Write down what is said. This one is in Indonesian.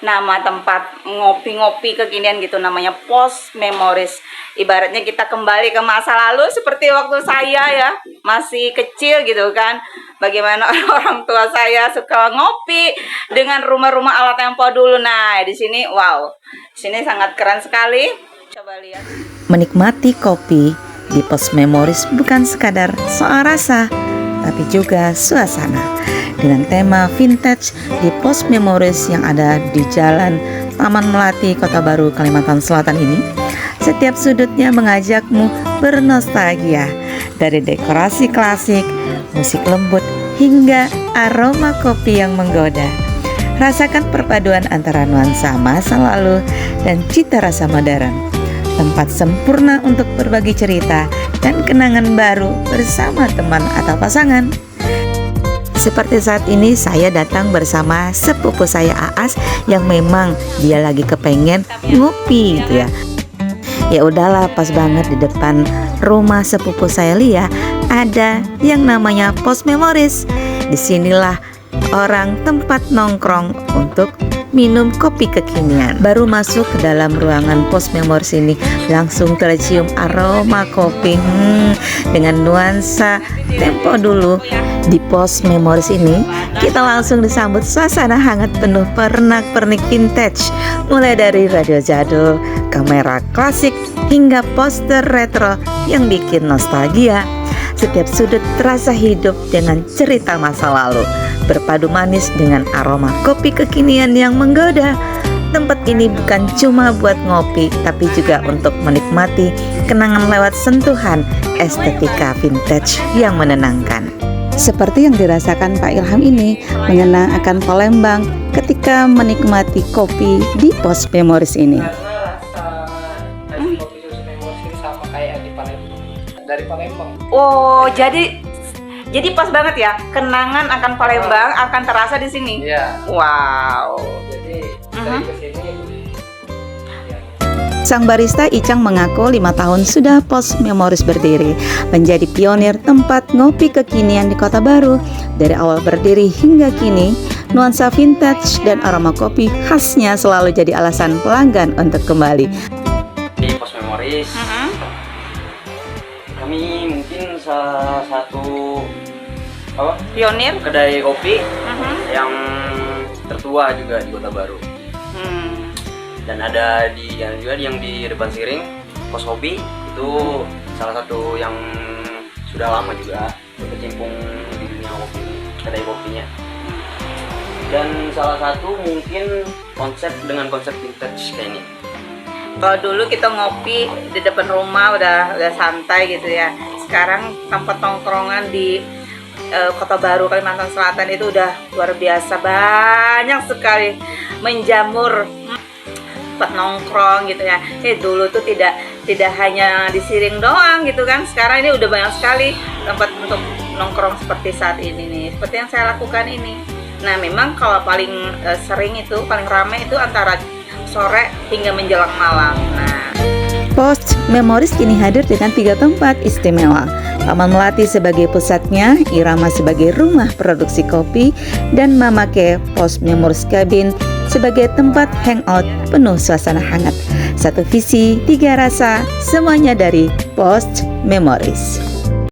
nama tempat ngopi-ngopi kekinian gitu, namanya Pos Memories. Ibaratnya kita kembali ke masa lalu seperti waktu saya ya masih kecil gitu kan. Bagaimana orang tua saya suka ngopi dengan rumah-rumah ala tempo dulu. Nah, di sini wow. Di sini sangat keren sekali. Coba lihat. Menikmati kopi di Pos Memories bukan sekadar soal rasa, tapi juga suasana. Dengan tema vintage di Pos Memories yang ada di Jalan Taman Melati, Kota Baru, Kalimantan Selatan ini, setiap sudutnya mengajakmu bernostalgia. Dari dekorasi klasik, musik lembut, hingga aroma kopi yang menggoda. Rasakan perpaduan antara nuansa masa lalu dan cita rasa modern. Tempat sempurna untuk berbagi cerita dan kenangan baru bersama teman atau pasangan. Seperti saat ini saya datang bersama sepupu saya Aas yang memang dia lagi kepengen ngopi gitu ya. Ya udahlah, pas banget di depan rumah sepupu saya Lia ada yang namanya Pos Memories. Disinilah orang tempat nongkrong untuk minum kopi kekinian. Baru masuk ke dalam ruangan Pos Memories ini langsung tercium aroma kopi dengan nuansa tempo dulu. Di Pos Memories ini kita langsung disambut suasana hangat penuh pernak-pernik vintage, mulai dari radio jadul, kamera klasik, hingga poster retro yang bikin nostalgia. Setiap sudut terasa hidup dengan cerita masa lalu, berpadu manis dengan aroma kopi kekinian yang menggoda. Tempat ini bukan cuma buat ngopi, tapi juga untuk menikmati kenangan lewat sentuhan estetika vintage yang menenangkan. Seperti yang dirasakan Pak Ilham ini, mengenang akan Palembang ketika menikmati kopi di Pos Memories ini. Dari Palembang. Oh, jadi pas banget ya, kenangan akan Palembang akan terasa di sini. Iya. Wow. Jadi dari kesini. Sang barista Icang mengaku 5 tahun sudah Pos Memories berdiri, menjadi pionir tempat ngopi kekinian di Kota Baru. Dari awal berdiri hingga kini, nuansa vintage dan aroma kopi khasnya selalu jadi alasan pelanggan untuk kembali. Di Pos Memories, kami mungkin salah satu Pionir. kedai kopi yang tertua juga di Kota Baru. Dan ada yang di depan Siring, Pos Kopi itu salah satu yang sudah lama juga berkecimpung di dunia kopi, kedai kopinya. Dan salah satu mungkin dengan konsep vintage kayak ini. Kalau dulu kita ngopi di depan rumah udah santai gitu ya. Sekarang tempat tongkrongan di Kota Baru, Kalimantan Selatan itu udah luar biasa, banyak sekali menjamur tempat nongkrong gitu ya. Dulu tuh tidak hanya di Siring doang gitu kan. Sekarang ini udah banyak sekali tempat untuk nongkrong seperti saat ini nih. Seperti yang saya lakukan ini. Nah, memang kalau paling sering itu paling ramai itu antara sore hingga menjelang malam. Nah, Pos Memories kini hadir dengan 3 tempat istimewa. Taman Melati sebagai pusatnya, Irama sebagai rumah produksi kopi, dan Mamake Pos Memories Cabin sebagai tempat hangout penuh suasana hangat. Satu visi, 3 rasa, semuanya dari Pos Memories.